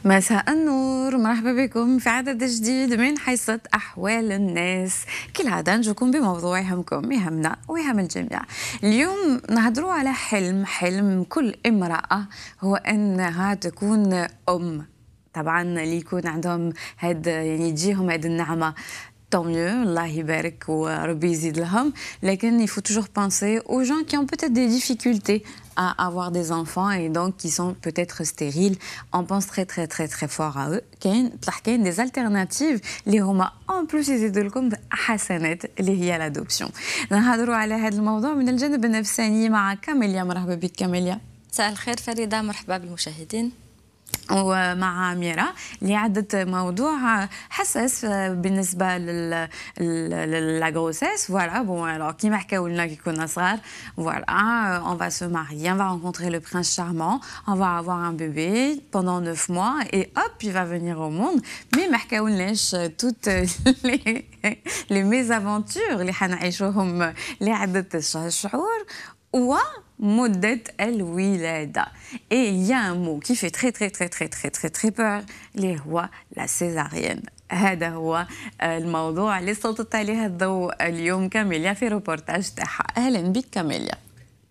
مساء النور، مرحبا بكم في عدد جديد من حصة أحوال الناس. كالعادة نجوكم بموضوع يهمكم، يهمنا ويهم الجميع. اليوم نهضروا على حلم كل امرأة، هو أنها تكون أم. طبعا اللي يكون عندهم يعني تجيهم هاد النعمة tant mieux, Allah يبارك وربي يزيد لهم. لكن il faut toujours penser aux gens qui ont peut-être des difficultés à avoir des enfants et donc qui sont peut-être stériles. On pense très fort à eux. كاين des alternatives اللي هما en plus يزيدوا لكم حسنات اللي هي l'adoption. نهضروا على هذا الموضوع من الجانب النفساني مع كاميليا. مرحبا بك كاميليا. مساء الخير فريدة، مرحبا بالمشاهدين. ومع ميرا اللي عدت موضوع حساس بالنسبه للاغروسيس. فوالا بون alors كيما حكاو لنا كي كنا صغار، voilà on va se marier, on va rencontrer le prince charmant, on va avoir un bébé pendant 9 mois et hop il va venir au monde. mais ما حكاولناش toutes les mésaventures اللي حنعيشوهم لعده شهور ومدة الولادة. Et il y a un mot qui fait très peur اللي هو la césarienne. هذا هو الموضوع اللي سلطت عليه الضوء اليوم كاميليا في روبورتاج تاعها. أهلا بك كاميليا.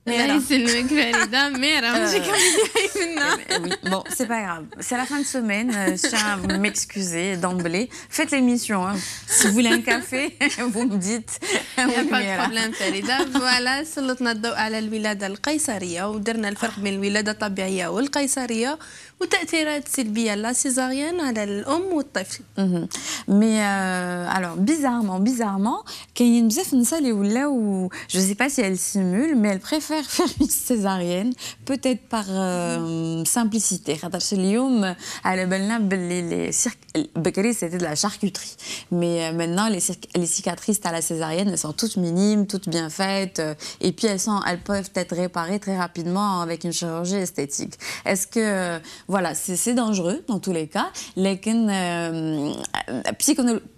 الله يسلمك فريدة. ميرا ماشي كاميليا منا. Bon, c'est pas grave. C'est la fin de semaine. Je tiens à m'excuser d'emblée. Faites l'émission. Hein. Si vous voulez un café, vous me dites. Il n'y a pas de problème فريدة. فوالا سلطنا الضوء على الولادة القيصرية ودرنا الفرق بين الولادة الطبيعية والقيصرية وتأثيرات سلبية لا سيزاريان على الأم والطفل. Mais alors bizarrement, كاين بزاف نساء اللي ولاو je sais pas si elles simulent mais elles préfèrent faire une césarienne peut-être par simplicité. خاطرش اليوم على بالنا باللي بكري c'était de la charcuterie. Mais maintenant les cicatrices à la césarienne elles sont toutes minimes, toutes bien faites et puis elles peuvent être réparées très rapidement avec une chirurgie esthétique. Est-ce que voilà, c'est dangereux dans tous les cas, لكن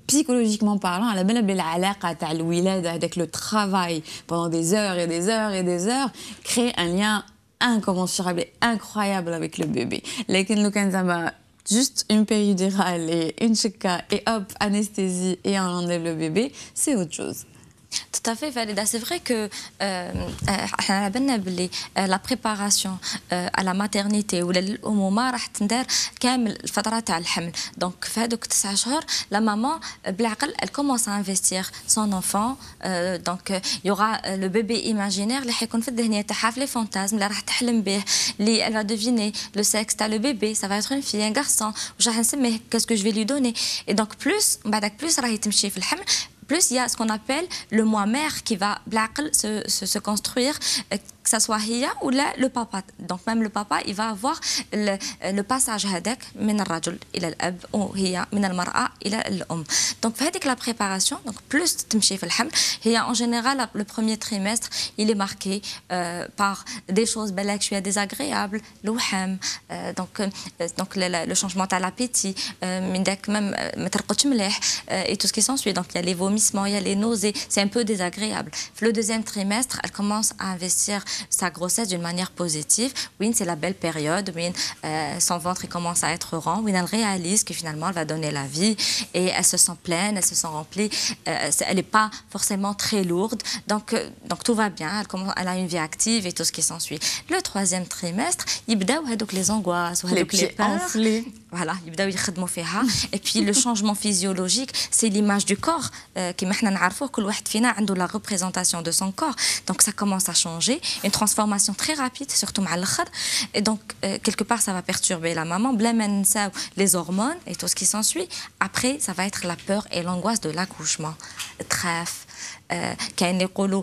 psychologiquement parlant, على بالنا بالعلاقة تاع الولادة هذاك le travail pendant des heures crée un lien incommensurable et incroyable avec le bébé. لكن لو كان زعما juste une péridurale et une chika et hop anesthésie et on enlève le bébé, c'est autre chose. Tout à fait, Valida. C'est vrai que la préparation à la maternité ou l'umuma راح تندار كامل الفترات تاع الحمل. Donc في هذوك 9 شهور la maman بالعقل elle commence à investir son enfant. Donc il y aura le bébé imaginaire اللي حيكون في الذهنية تاعها في les fantasmes اللي راح تحلم به اللي elle va deviner le sexe تاع le bébé, ça va être une fille, un garçon وش راح نسميه, qu'est-ce que je vais lui donner. Et donc plus بعدك plus راهي تمشي في الحمل. Plus il y a ce qu'on appelle le moi-mère qui va se construire, que ça soit Hia ou le papa. Donc même le papa, il va avoir le passage هذاك من الرجل إلى الأب أو هي من المرأة إلى الأم. Donc في هذيك la préparation, donc plus تمشي في الحمل, هي en général le premier trimestre il est marqué par des choses بالك شوية désagréables, الوحم, donc le changement à l'appétit, من داك même ما ترقدش مليح et tout ce qui s'ensuit. Donc il y a les vomissements, il y a les nausées, c'est un peu désagréable. Le deuxième trimestre, elle commence à investir sa grossesse d'une manière positive. Oui, c'est la belle période. Oui, son ventre il commence à être rond. Oui, elle réalise que finalement elle va donner la vie et elle se sent pleine, elle se sent remplie. Elle n'est pas forcément très lourde. Donc tout va bien. Elle a une vie active et tout ce qui s'ensuit. Le troisième trimestre, il y a les angoisses, les pieds enflés. Voilà, et puis le changement physiologique, c'est l'image du corps. كما احنا نعرفوه كل واحد فينا عنده la représentation de son corps. Donc ça commence à changer, une transformation très rapide, surtout مع الآخر. Et donc quelque part ça va perturber la maman, بلا ما ننساو les hormones et tout ce qui s'ensuit. Après ça va être la peur et l'angoisse de l'accouchement. تخاف كاين اللي يقولوا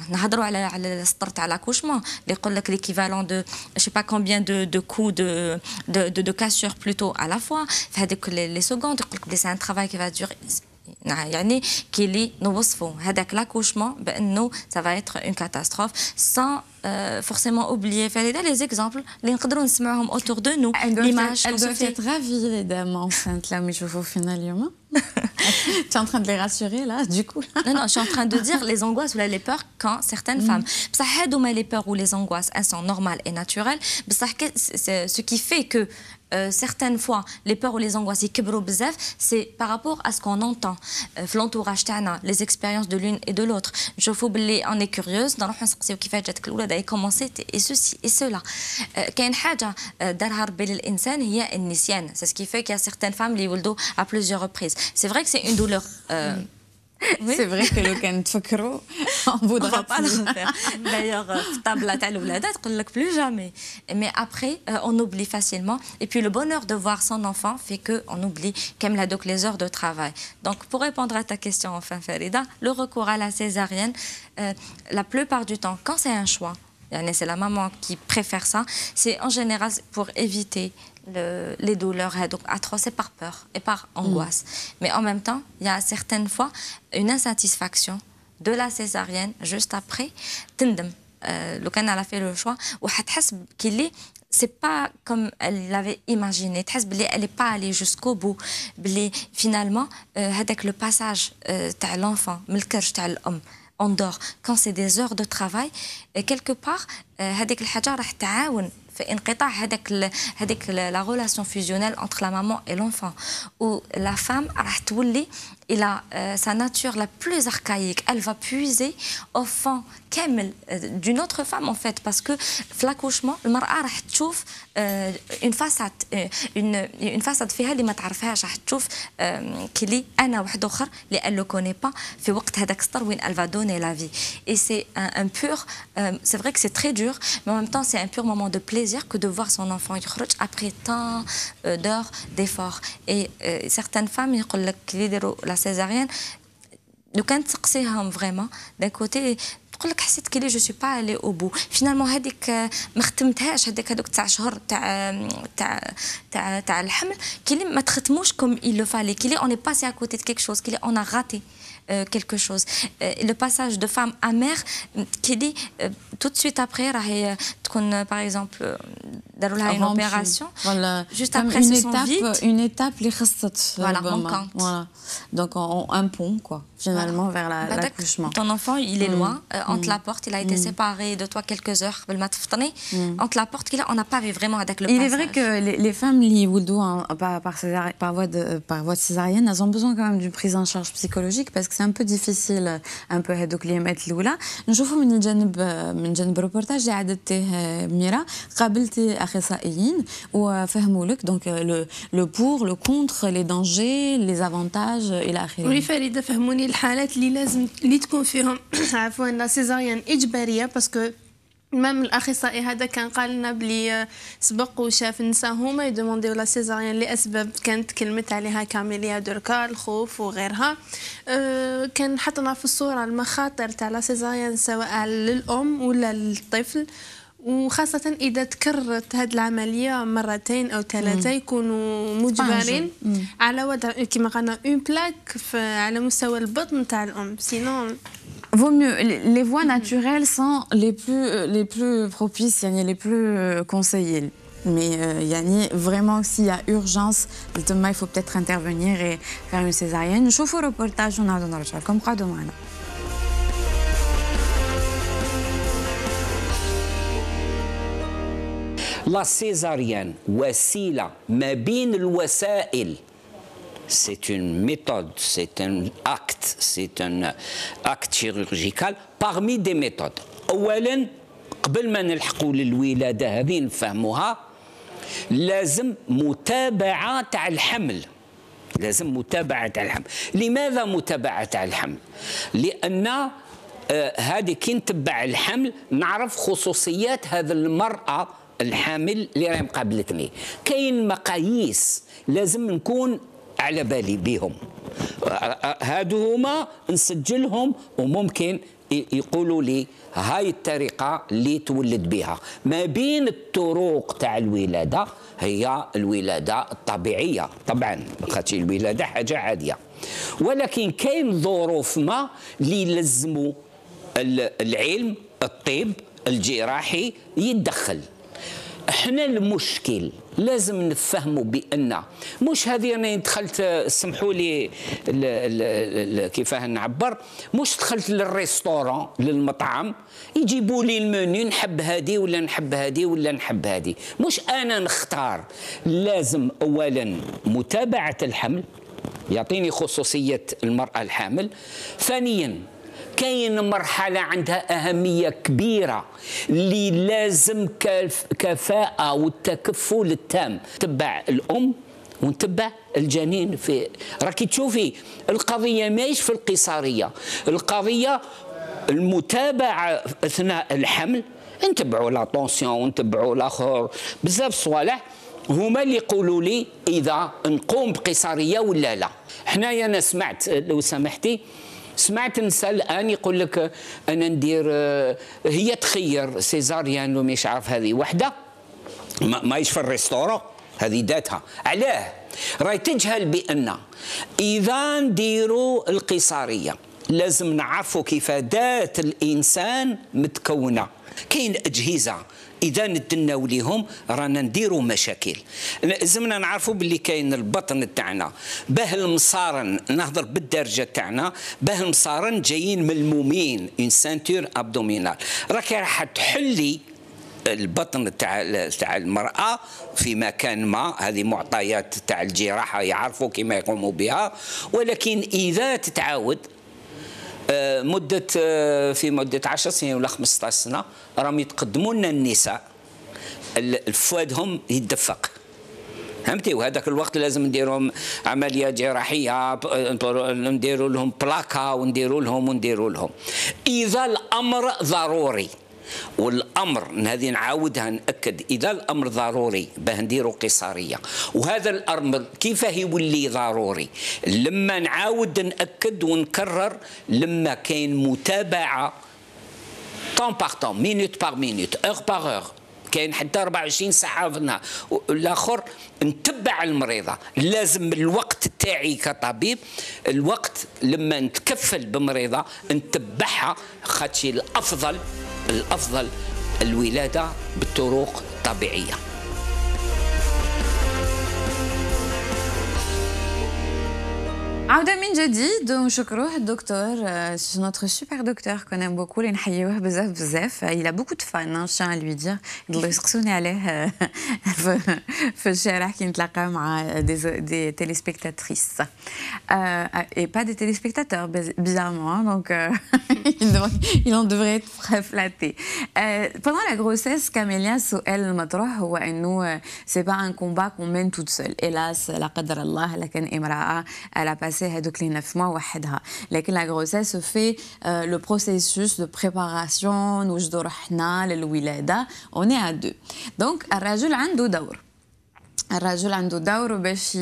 نهضروا على السطر تاع لاكوشمون اللي يقول لك l'équivalent de je sais pas combien de coups de cassure plutôt à la fois في هذيك les secondes يقول لك c'est un travail qui va durer. يعني كي اللي نوصفوا هذاك لاكوشمون بانه ça va être une catastrophe sans forcément oublier Farida les exemples اللي نقدروا نسمعوهم autour de nous. Elles doivent être ravies les dames enceintes là mais je vous final اليوم. Tu es en train de les rassurer là, du coup? Non, non, je suis en train de dire les angoisses ou les peurs quand certaines femmes. Ça les peurs ou les angoisses, elles sont normales et naturelles. Ce qui fait que certaines fois, les peurs ou les angoisses, c'est par rapport à ce qu'on entend. L'entourage, les expériences de l'une et de l'autre. On est curieuse, dans le commencer et ceci et cela. C'est ce qui fait qu'il y a certaines femmes qui ont à plusieurs reprises. C'est vrai que c'est une douleur. Oui. C'est vrai que le can tfakro, on voudra pas le faire. D'ailleurs, table تاع الولادات تقول لك plus jamais. Mais après, on oublie facilement. Et puis le bonheur de voir son enfant fait que on oublie comme la donc les heures de travail. Donc pour répondre à ta question enfin Farida, le recours à la césarienne, la plupart du temps, quand c'est un choix, c'est la maman qui préfère ça, c'est en général pour éviter les douleurs atroces et par peur et par angoisse. Mais en même temps, il y a certaines fois une insatisfaction de la césarienne juste après. Le canal a fait le choix ou c'est pas comme elle l'avait imaginé. Elle n'est pas allée jusqu'au bout. Finalement, avec le passage de l'enfant, on dort. Quand c'est des heures de travail, quelque part, la relation fusionnelle entre la maman et l'enfant, où la femme sa nature la plus archaïque, elle va puiser au fond d'une autre femme en fait, parce que l'accouchement, المرأة راح تشوف une façade فيها اللي ما تعرفهاش، راح تشوف كلي أنا واحد آخر اللي elle le connaît pas في وقت هذاك السطر وين elle va donner la vie. Et c'est un pur, c'est vrai que c'est très dur, mais en même temps c'est un pur moment de plaisir que de voir son enfant يخرج après tant d'heures d'efforts. Et certaines femmes يقول لك اللي يديروا la césarienne لو كان تسقسيهم vraiment d'un côté تقول لك حسيت كلي جو سوي با الي او بو فينالمون هذيك ما ختمتهاش هذوك 9 شهور تاع الحمل كلي ما تختموش كوم il le fallait كلي on est passé à côté de quelque chose كلي on a raté quelque chose. Le passage de femme à mère qui dit tout de suite après par exemple une opération voilà. Juste après une se étape, vite. une étape voilà, manquante. Voilà. Donc un pont quoi finalement vers l'accouchement. Ton enfant il est loin, on te la porte, il a été séparé de toi quelques heures on te la porte on n'a pas vu vraiment avec le passage. Il est vrai que les femmes qui par voie de césarienne, elles ont besoin quand même d'une prise en charge psychologique parce que c'est un peu difficile un peu هذوك اليامات الاولى. نشوفوا من جانب الروبورتاج اللي عددته ميرا قابلتي اخصائيين وفهموا لك دونك لو بور لو كونتر لي دانجي لي افونتاج الى اخره. وي فريده فهموني الحالات اللي لازم اللي تكون فيهم عفوا لا سيزاريان اجباريه باسكو مام الاخصائي هذا كان قال لنا بلي سبق وشاف النساء هما يدومونديو لا سيزاريان لاسباب كانت كلمت عليها كاميليا دوركار الخوف وغيرها. كان حطنا في الصوره المخاطر تاع لا سيزاريان سواء للام ولا للطفل، وخاصة إذا تكررت هذه العملية مرتين أو ثلاثة يكونوا مجبرين على وضع كما قلنا اون بلاك على مستوى البطن تاع الأم. سينون vaut mieux. Les voies naturelles sont les plus propices, les plus conseillées. Mais vraiment, s'il y a urgence, il faut peut-être intervenir et faire une césarienne. Je vous reportage, on a donné le comme quoi demain. La césarienne, وسيلة ما بين الوسائل. C'est une méthode, c'est un acte chirurgical parmi des méthodes. أولاً قبل ما نلحقوا للولادة هذه نفهموها لازم متابعة تاع الحمل. لازم متابعة تاع الحمل. لماذا متابعة تاع الحمل؟ لأن هذه كي نتبع الحمل نعرف خصوصيات هذه المرأة الحامل اللي راهي مقابلتني. كاين مقاييس لازم نكون على بالي بهم. هادو هما نسجلهم وممكن يقولوا لي هاي الطريقة اللي تولد بها. ما بين الطرق تاع الولادة هي الولادة الطبيعية طبعا خاطر الولادة حاجة عادية، ولكن كاين ظروف ما اللي يلزموا العلم الطب الجراحي يتدخل. احنا المشكل لازم نفهموا بان مش هذه انا دخلت، سمحوا لي كيفاه نعبر، مش دخلت للريستوران للمطعم يجيبوا لي المنيو نحب هذه ولا نحب هذه ولا نحب هذه، مش انا نختار. لازم اولا متابعه الحمل، يعطيني خصوصيه المراه الحامل. ثانيا كاين مرحلة عندها أهمية كبيرة اللي لازم كفاءة والتكفل التام تبع الأم ونتبع الجنين. في راكي تشوفي القضية ماهيش في القيصرية، القضية المتابعة أثناء الحمل، نتبعوا لا طونسيون ونتبعوا الآخر بزاف صوالح هما اللي يقولوا لي إذا نقوم بقيصرية ولا لا. حنايا أنا سمعت لو سمحتي، سمعت نساء الان يقول لك انا ندير، هي تخير سيزاريان لو مش عارف، هذه وحده ماهيش في الريستورون، هذه ذاتها. علاه؟ راهي تجهل بان اذا نديروا القيصريه لازم نعرفوا كيف ذات الانسان متكونه. كاين اجهزه اذا ندناو ليهم رانا نديروا مشاكل. لازمنا نعرفوا باللي كاين البطن تاعنا باه المصارن، نهضر بالدرجه تاعنا، باه المصارن جايين ملمومين، اون سانتور ابدومينال. راكي راح تحلي البطن تاع المراه في مكان ما، هذه معطيات تاع الجراحه يعرفوا كيما يقوموا بها. ولكن اذا تتعاود في مدة 10 سنين ولا 15 سنة راهم يتقدموا لنا النساء فؤادهم يتدفق، فهمتي؟ وهذاك الوقت لازم نديرهم عملية جراحية، نديروا لهم بلاكا ونديروا لهم إذا الأمر ضروري. والامر هذه نعاودها ناكد، اذا الامر ضروري باه نديروا قيصريه. وهذا الامر كيف يولي ضروري؟ لما نعاود ناكد ونكرر، لما كاين متابعه طون باغ طون، مينوت باغ مينوت، اور باغ اور، كاين حتى 24 ساعه في النهار. الاخر نتبع المريضه، لازم الوقت تاعي كطبيب، الوقت لما نتكفل بمريضه نتبعها، خاطشي الافضل الولادة بالطرق الطبيعية. عودة من جديد ونشكروه الدكتور، notre super docteur qu'on aime beaucoup اللي نحيوه بزاف. il a beaucoup de fans, je tiens à lui dire. يضلوا يسقسوني عليه في الشارع كي نتلاقى مع des téléspectatrices et pas des téléspectateurs bizarrement, donc il en devrait être très flatté. Pendant la grossesse كاميليا السؤال المطروح هو انه c'est pas un combat qu'on mène toute seule. hélas لا قدر الله لكن امرأة elle a passé هذوك les 9 mois وحدها، لكن la grossesse fait le processus de préparation نوجدوا روحنا للولادة، on est à deux. donc الرجل عنده دور باش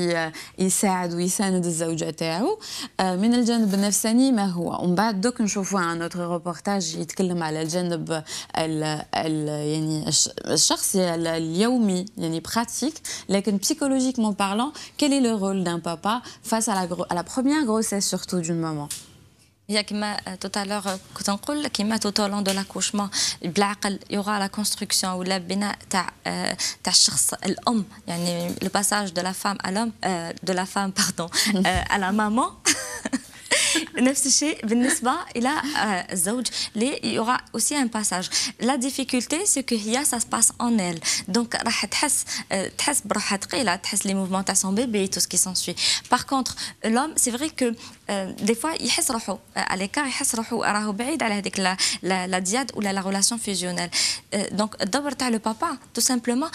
يساعد ويساند الزوجة تاعو من الجانب النفساني ما هو. ومن بعد دوك نشوفوا ان اوتر روبورتاج يتكلم على الجانب يعني الشخصي اليومي، يعني براتيك، لكن psychologiquement parlant quel est le rôle d'un papa face à la première grossesse surtout d'une maman. هي كما tout à l'heure كنت نقول كما tout au long de l'accouchement بالعقل يغا لا كونستركسيون ولا بناء تاع الشخص الام، يعني le passage de la femme à l'homme de la femme pardon à la maman. نفس الشيء بالنسبة إلى الزوج اللي يورا aussi un passage. La difficulté c'est que هي ça se passe en elle, donc راح تحس بروحها ثقيلة، تحس les mouvements تاع son bébé tout ce qui s'ensuit. Par contre l'homme c'est vrai que des fois يحس روحه à l'écart، يحس روحه راهو بعيد على هذيك la diade ولا la relation fusionnelle. Donc الدور تاع le papa tout simplement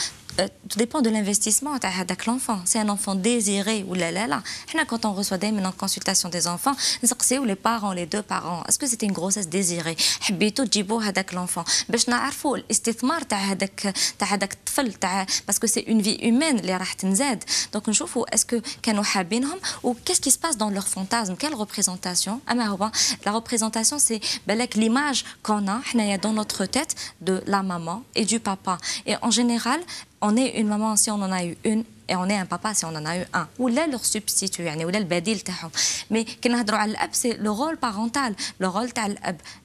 tout dépend de l'investissement تاع هذاك l'enfant. C'est un enfant désiré ou لا. حنا quand on reçoit دائما en consultation des enfants نسقسيو les parents, les deux parents, est-ce que c'était une grossesse désirée؟ حبيتوا تجيبوا هذاك l'enfant باش نعرفوا الاستثمار تاع هذاك الطفل تاع باسكو سي اون في هيومين اللي راح تنزاد. دونك نشوفوا اسكو كانوا حابينهم و qu'est-ce qui se passe dans leur fantasme, quelle représentation. اما هو la représentation c'est بالك l'image qu'on a حنايا dans notre tête de la maman et du papa. Et en général on est une maman, si on en a eu une, et on est un papa si on en a eu un ou là leur substitut يعني ولا البديل تاعهم مي كي نهضروا على الاب سي لو رول بارونتال لو رول تاع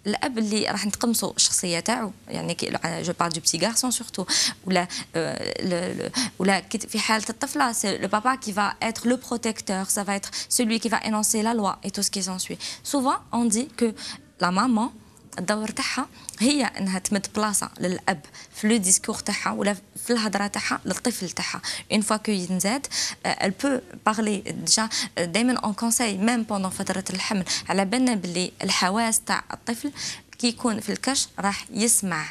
الاب اللي راح نتقمصوا الشخصيه تاعو يعني جو بارل دو بتي غارسون سورتو ولا في حاله الطفله سي لو بابا qui va être le protecteur ça va être celui qui va énoncer la loi et tout ce qui s'ensuit souvent on dit que la maman الدور تاعها هي انها تمد بلاصه للاب في لو ديسكور تاعها ولا في الهضره تاعها للطفل تاعها اون فوا كو ينزاد elle peut parler déjà دائما اون كونساي ميم بوندون فتره الحمل على بالنا باللي الحواس تاع الطفل كي يكون في الكش راح يسمع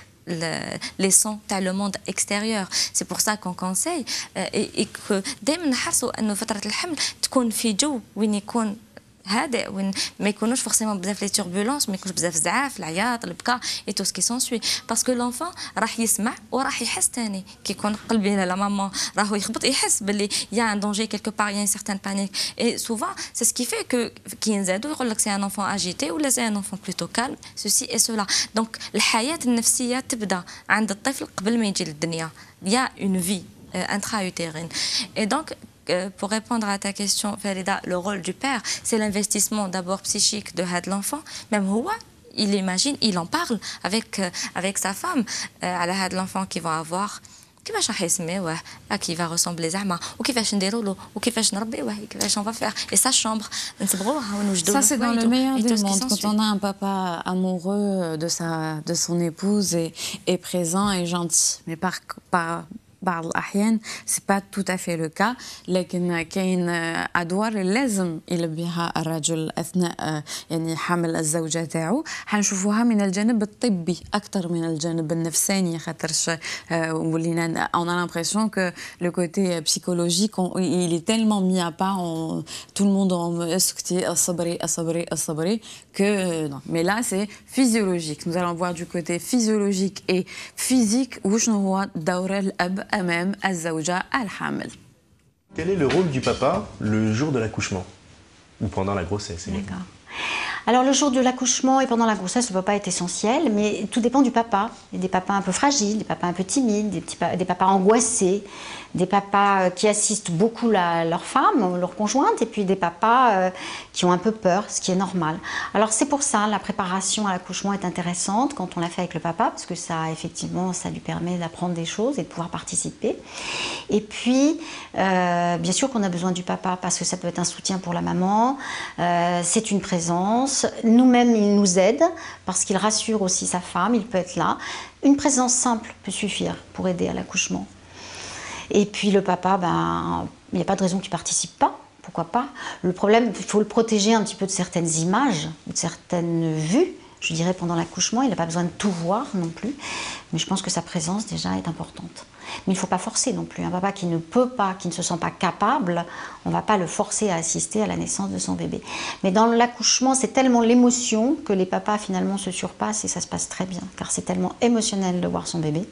les sons تاع le monde extérieur c'est pour ça qu'on conseille et que دائما نحرصوا انه فتره الحمل تكون في جو وين يكون هادئ وين ما يكونوش فورسيمون بزاف لي توربولونس ما يكونش بزاف زعاف العياط البكاء اي تو سكي سونسوي باسكو لونفون راح يسمع وراح يحس ثاني كي يكون قلبي لا ماما راهو يخبط يحس باللي يا ان دونجي كيلكو بار يا ان سيغتان بانيك اي سوفون سي سكي في كو كي نزادو يقول لك سي ان انفون اجيتي ولا سي ان انفون بلوتو كالم سوسي اي سولا دونك الحياه النفسيه تبدا عند الطفل قبل ما يجي للدنيا يا اون في intra-utérine et donc pour répondre à ta question, Farida, le rôle du père, c'est l'investissement d'abord psychique de l'enfant. Même Houa, il imagine, il en parle avec sa femme à l'enfant qu'il va avoir. كيفاش راح يسميوه كيف va ressembler زعما وكيفاش نديروا له وكيفاش نربيوه كيفاش on va faire et sa chambre نصبغوها ونوجدوا له. Ça c'est dans le meilleur des mondes quand on a un papa amoureux de son épouse et présent et gentil mais par بعض الأحيان c'est pas tout à fait le cas لكن كاين أدوار لازم يلبيها الرجل أثناء يعني حمل الزوجة تاعو حنشوفوها من الجانب الطبي أكثر من الجانب النفساني خاطرش ولينا on a l'impression que le côté psychologique il est tellement mis à part tout le monde en اسكتي الصبري que non mais là c'est physiologique nous allons voir du côté physiologique et physique وشنو هو دور الأب أمام الزوجة الحامل. Quel est le rôle du papa le jour de l'accouchement ou pendant la grossesse? D'accord. Alors le jour de l'accouchement et pendant la grossesse, le papa est essentiel, mais tout dépend du papa. Il y a des papas un peu fragiles, des papas un peu timides, des papas angoissés, des papas qui assistent beaucoup leur femme, leur conjointe, et puis des papas qui ont un peu peur, ce qui est normal. Alors c'est pour ça, la préparation à l'accouchement est intéressante quand on l'a fait avec le papa, parce que ça, effectivement, ça lui permet d'apprendre des choses et de pouvoir participer. Et puis, bien sûr qu'on a besoin du papa, parce que ça peut être un soutien pour la maman, c'est une présence. Nous-mêmes, il nous aide, parce qu'il rassure aussi sa femme, il peut être là. Une présence simple peut suffire pour aider à l'accouchement. Et puis le papa, il n'y a pas de raison qu'il ne participe pas, pourquoi pas. Le problème, il faut le protéger un petit peu de certaines images, de certaines vues, je dirais pendant l'accouchement, il n'a pas besoin de tout voir non plus, mais je pense que sa présence déjà est importante. Mais il ne faut pas forcer non plus, un papa qui ne peut pas, qui ne se sent pas capable, on ne va pas le forcer à assister à la naissance de son bébé. Mais dans l'accouchement, c'est tellement l'émotion que les papas finalement se surpassent et ça se passe très bien, car c'est tellement émotionnel de voir son bébé,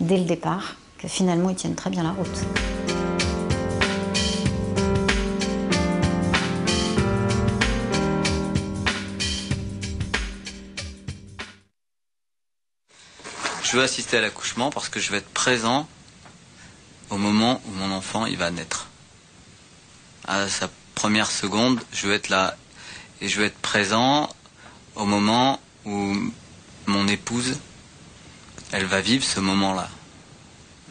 dès le départ, que finalement ils tiennent très bien la route. Je veux assister à l'accouchement parce que je vais être présent au moment où mon enfant il va naître. À sa première seconde, je vais être là et je vais être présent au moment où mon épouse, elle va vivre ce moment-là.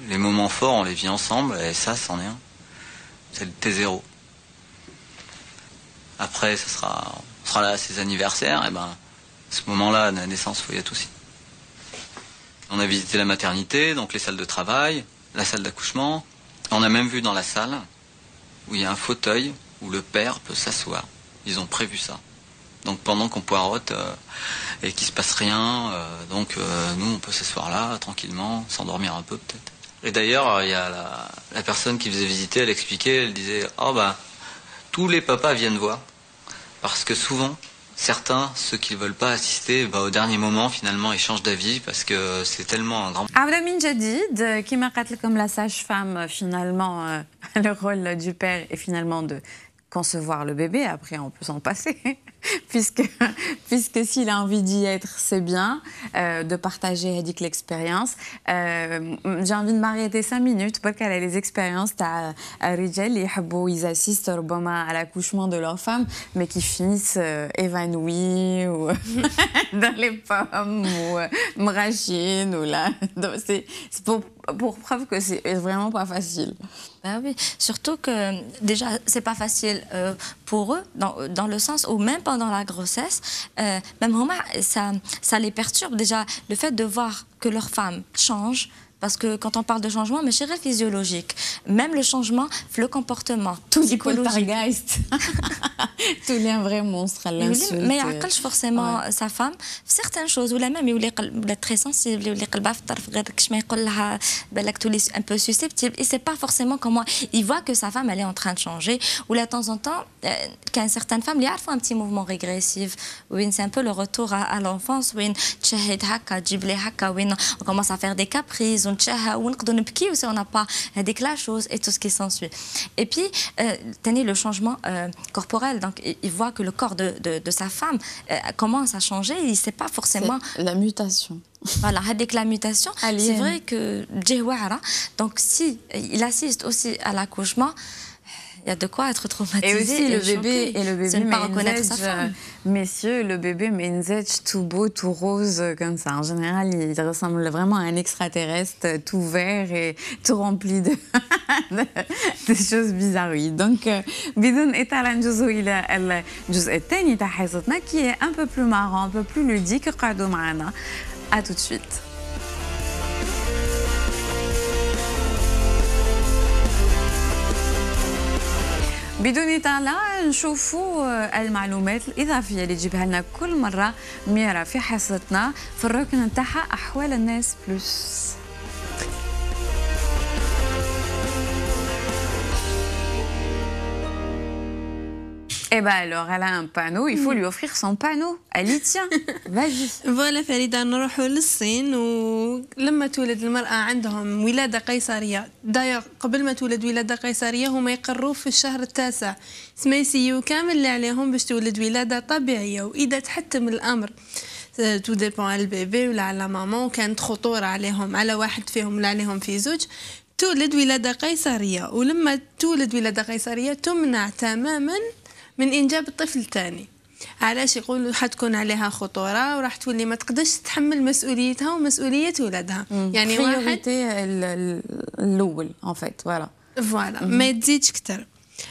Les moments forts, on les vit ensemble et ça, c'en est un. C'est le T0. Après, on sera là à ses anniversaires, et ce moment-là, la naissance, il faut y être aussi. On a visité la maternité, donc les salles de travail, la salle d'accouchement. On a même vu dans la salle où il y a un fauteuil où le père peut s'asseoir. Ils ont prévu ça. Donc pendant qu'on poireaute et qu'il ne se passe rien, nous on peut s'asseoir là tranquillement, s'endormir un peu peut-être. Et d'ailleurs, il y a la personne qui faisait visiter, elle expliquait, elle disait tous les papas viennent voir. Parce que souvent, certains, ceux qui ne veulent pas assister, au dernier moment, finalement, ils changent d'avis parce que c'est tellement un grand... عودة من جديد كما قالت لكم la sage-femme finalement le rôle du père est finalement de concevoir le bébé, après on peut s'en passer puisque puisque s'il a envie d'y être, c'est bien de partager l'expérience. J'ai envie de m'arrêter 5 minutes parce qu'elle a les expériences. T'as Rijal, ils assistent à l'accouchement de leur femme, mais qui finissent évanouis ou dans les pommes ou mrachines ou là. C'est pour preuve que c'est vraiment pas facile. Ben oui, surtout que déjà, c'est pas facile pour eux, dans le sens où même pendant la grossesse, même ça les perturbe déjà le fait de voir que leur femme change. Parce que quand on parle de changement, mais c'est physiologique. Même le changement, le comportement, tout psychologique. Tout un vrai monstre à l'insulte. Mais il n'y a forcément sa femme. Certaines choses, ou la même, il est très sensible, il est un peu susceptible. Et c'est pas forcément comment il voit que sa femme elle est en train de changer. Ou là, de temps en temps, qu'à certaines femmes, il y a un petit mouvement régressif. C'est un peu le retour à l'enfance. On commence à faire des caprices. On n'a pas la chose et tout ce qui s'ensuit. Et puis, le changement corporel. Donc, il voit que le corps de sa femme commence à changer. Il ne sait pas forcément... La mutation. Voilà, avec la mutation, c'est vrai que... Donc, si il assiste aussi à l'accouchement, il y a de quoi être traumatisé. Et aussi le bébé ne pas reconnaître sa femme. Messieurs, le bébé Menzech tout beau, tout rose comme ça. En général, il ressemble vraiment à un extraterrestre, tout vert et tout rempli de choses bizarroïdes. Donc, بدون إطالة نجوزو إلى الجزء الثاني تاع حصتنا qui est un peu plus marrant, un peu plus ludique. قعدوا معنا. À tout de suite. بدون إطالة نشوفوا المعلومات الإضافية اللي تجيبها لنا كل مرة ميرا في حصتنا في الركن نتاعها أحوال الناس بلس. Eh bien alors, elle a un panneau, il faut lui offrir son panneau. Elle y tient. Vas-y. فوالا فريدة نروحوا للصين ولما تولد المرأة عندهم ولادة قيصرية داير قبل ما تولد ولادة قيصرية هما يقروا في الشهر التاسع ما يسيو كامل اللي عليهم باش تولد ولادة طبيعية وإذا تحتم الأمر تو ديبون على البيبي ولا على ماما وكانت خطورة عليهم على واحد فيهم ولا عليهم في زوج تولد ولادة قيصرية ولما تولد ولادة قيصرية تمنع تماما من إنجاب الطفل الثاني. علاش يقولوا حتكون عليها خطورة وراح تولي ما تقدرش تتحمل مسؤوليتها ومسؤولية ولادها. يعني واحد الأول en fait voilà ما تزيدش كتر.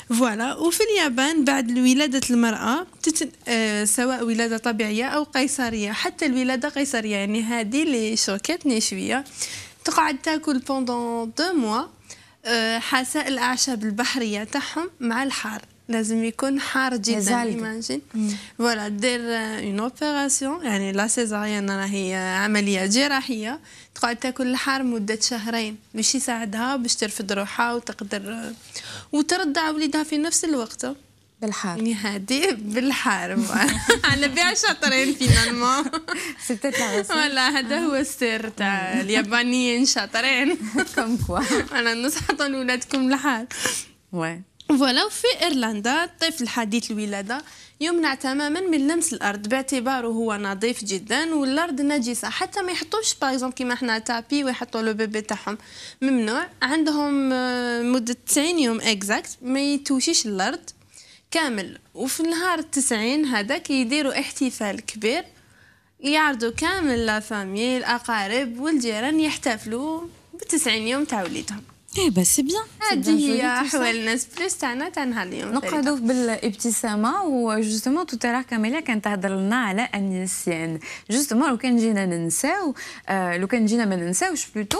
فوالا وفي اليابان بعد ولادة المرأة سواء ولادة طبيعية أو قيصرية حتى الولادة قيصرية يعني هذه اللي شوكتني شوية تقعد تاكل pendant 2 mois حساء الأعشاب البحرية تاعهم مع الحار. لازم يكون حار جدا ايماجين فوالا دير اون اوبيراسيون يعني لا سيزاريان راهي عمليه جراحيه تقعد تاكل الحار مده 2 شهر باش يساعدها باش ترفد روحها وتقدر وترضع وليدها في نفس الوقت بالحار يعني هذه بالحار على بها شاطرين فينالمون سي بيتيت لا فوالا هذا هو السر تاع اليابانيين شاطرين كوم كوا انا نصحوا لولادكم الحار وي فوالا وفي إيرلندا الطفل حديث الولادة يمنع تماما من لمس الأرض باعتباره هو نظيف جدا والأرض نجسة حتى ما يحطوش باغيزومبل كيما حنا تابي ويحطوا له بيبي تاعهم ممنوع عندهم مدة 90 يوم اكزاكت ما يتوشيش الأرض كامل وفي نهار 90 هذاك يديروا احتفال كبير يعرضوا كامل لا فامي الأقارب والجيران يحتفلوا ب90 يوم تاع وليدهم. ايه بس سي بيان هذه هي احوال الناس بلوس تاعنا تاع نهار اليوم نقعدوا بالابتسامه وجوستومون تو تالار كاميليا كانت تهضر لنا على النسيان جوستومون لو كان جينا ننساو لو كان جينا ما ننساوش بلوتو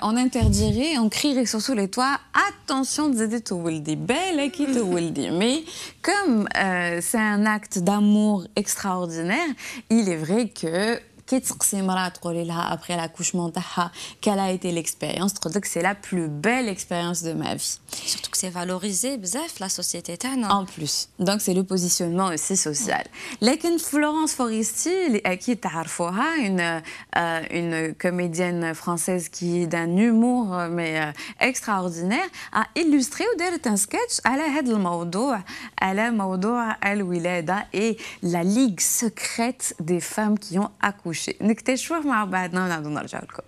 on interdirait on crierait sur tous les toits attention تزيدي تولدي بالك تولدي mais comme c'est un acte d'amour extraordinaire il est vrai que كي تسقسي مرأة تقولي لها ابخي لاكوشمون تاعها quelle a été l'expérience تقول لك c'est la plus belle expérience de ma vie. Surtout que c'est valorisé بزاف la société تاعنا. En plus, donc c'est le positionnement aussi social. لكن Florence Foresti, اللي أكيد تعرفوها, une comédienne française qui est d'un humour mais extraordinaire, a illustré ودارت un sketch على هذا الموضوع, على موضوع الولادة et la ligue secrète des femmes qui ont accouché. نكتشفوه مع بعضنا ونعاودو نرجعو لكم.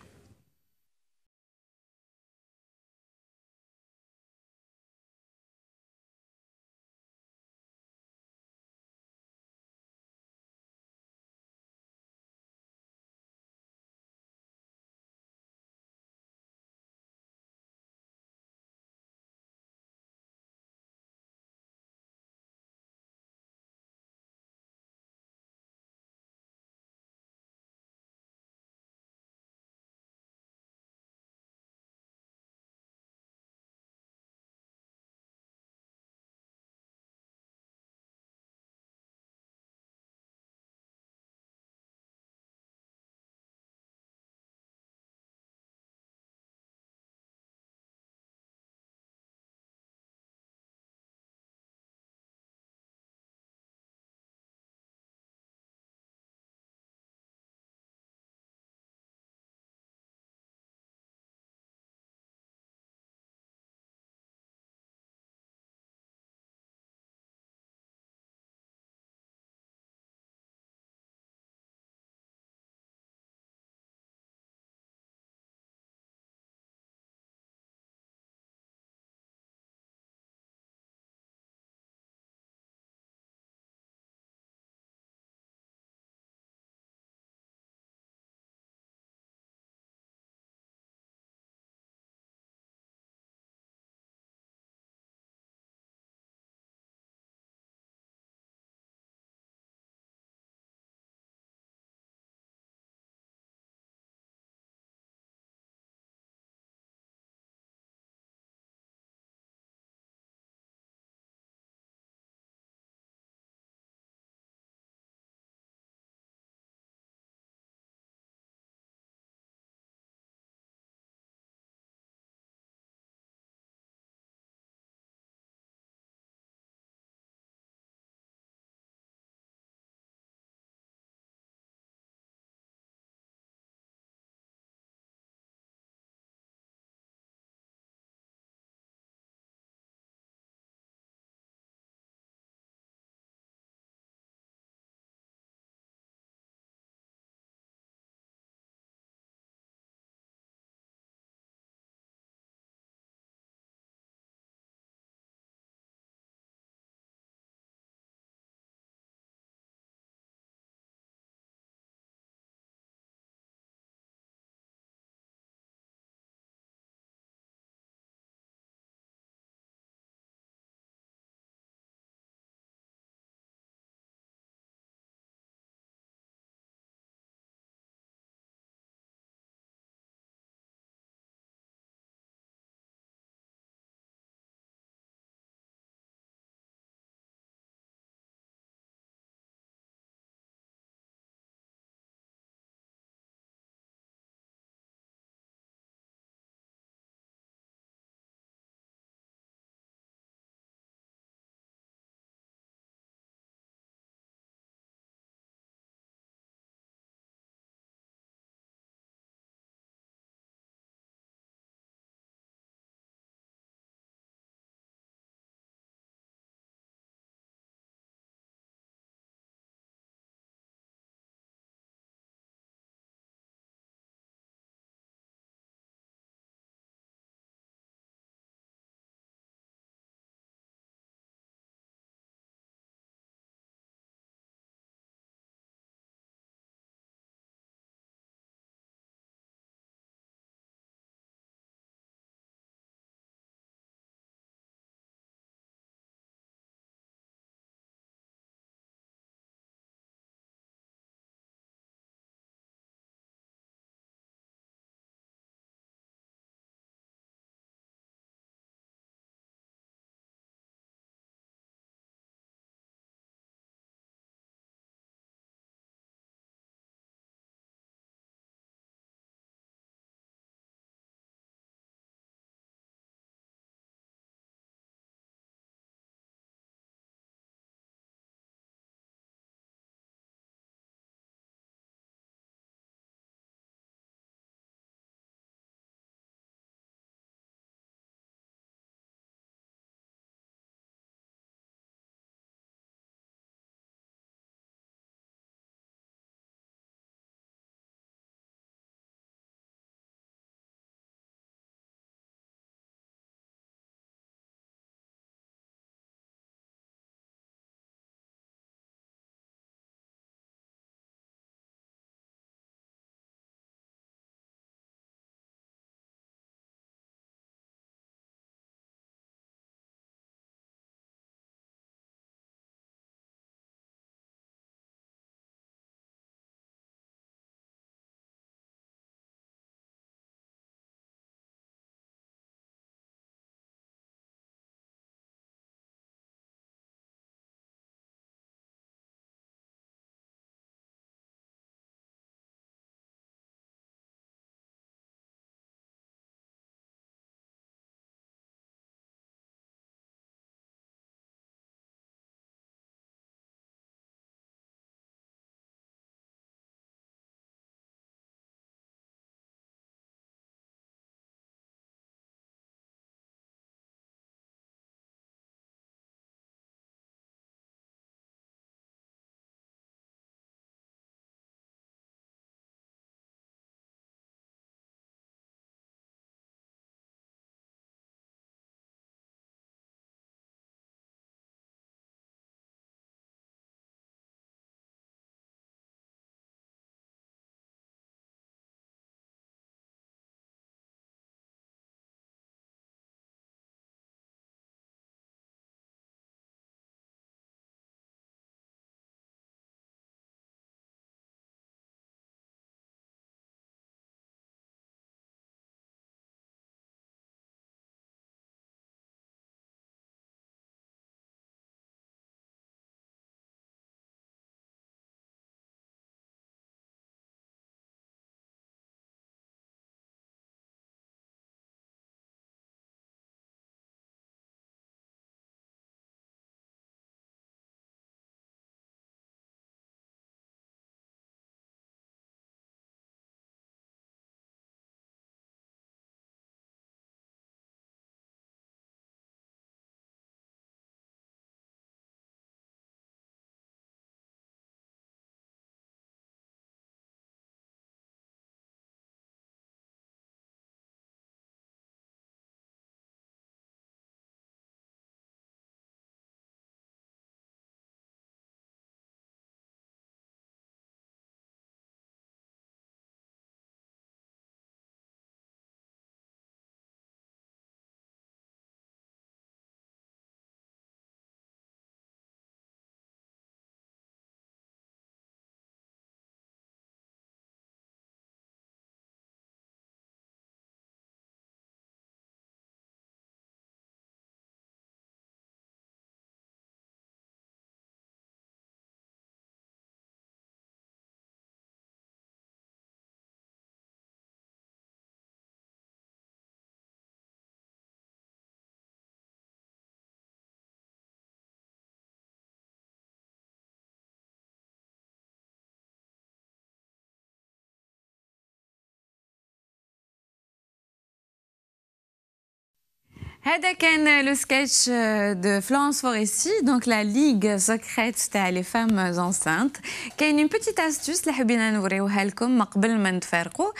هذا كان لو سكتش دو فلورنس فوريسي دونك لا ليغ سكريت تاع لي فام انسانت. كاين اون بيتيت استوس اللي حبينا نوريوها لكم قبل ما نتفارقوا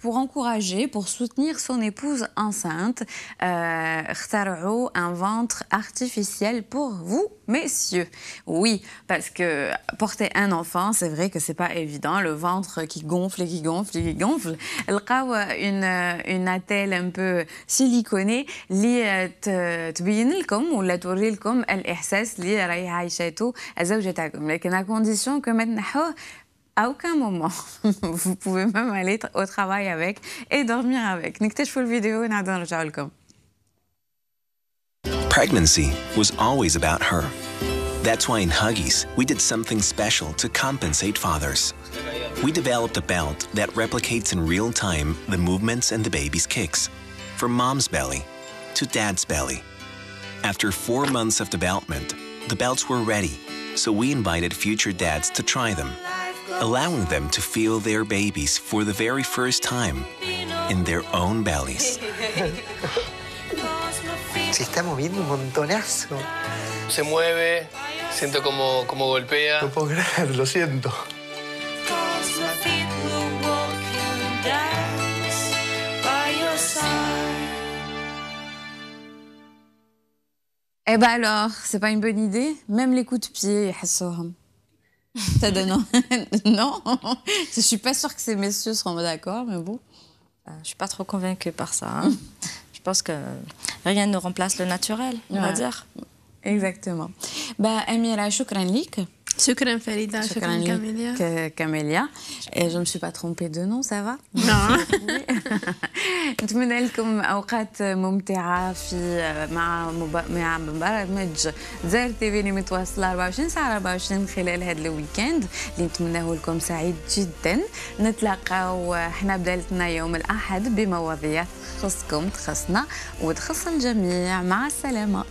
pour encourager pour soutenir son épouse enceinte. اخترعوا un ventre artificiel pour vous messieurs. Oui, parce que porter un enfant, c'est vrai que c'est pas évident, le ventre qui gonfle et qui gonfle et qui gonfle. لقاو une attelle un peu siliconée اللي تبين لكم ولا توري لكم الاحساس اللي راهي عايشاته الزوجه تاعكم، لكن à condition que ما تنحوه à aucun moment. Vous pouvez même aller au travail avec et dormir avec. نكتشفوا الفيديو ونعاودوا نرجعوا لكم. Pregnancy was always about her. That's why in Huggies, we did something special to compensate fathers. We developed a belt that replicates in real time the movements and the baby's kicks, from mom's belly to dad's belly. After 4 months of development, the belts were ready, so we invited future dads to try them, allowing them to feel their babies for the very first time in their own bellies. Se está moviendo un montonazo. Se mueve, siento como golpea. No puedo creer, lo siento. Eh ben alors, c'est pas une bonne idée? Même les coups de pied, يحسوهم. Ça donne non. Je suis pas sûre que ces messieurs seront d'accord, mais bon. Je suis pas trop convaincue par ça. Hein. Je pense que rien ne remplace le naturel, on va dire. Exactement. Bah, Amira, شكرا ليك. شكرا فريدة. شكرا كاميليا. كاميليا. Et je me suis pas trompée de nom, ça va? Non. نتمنى لكم اوقات ممتعه في مع برامج زار تي في متواصله 24 ساعه 24 خلال هذا الويكند اللي نتمناه لكم سعيد جدا. نتلاقاو احنا بدايتنا يوم الاحد بمواضيع تخصكم تخصنا وتخص الجميع. مع السلامه.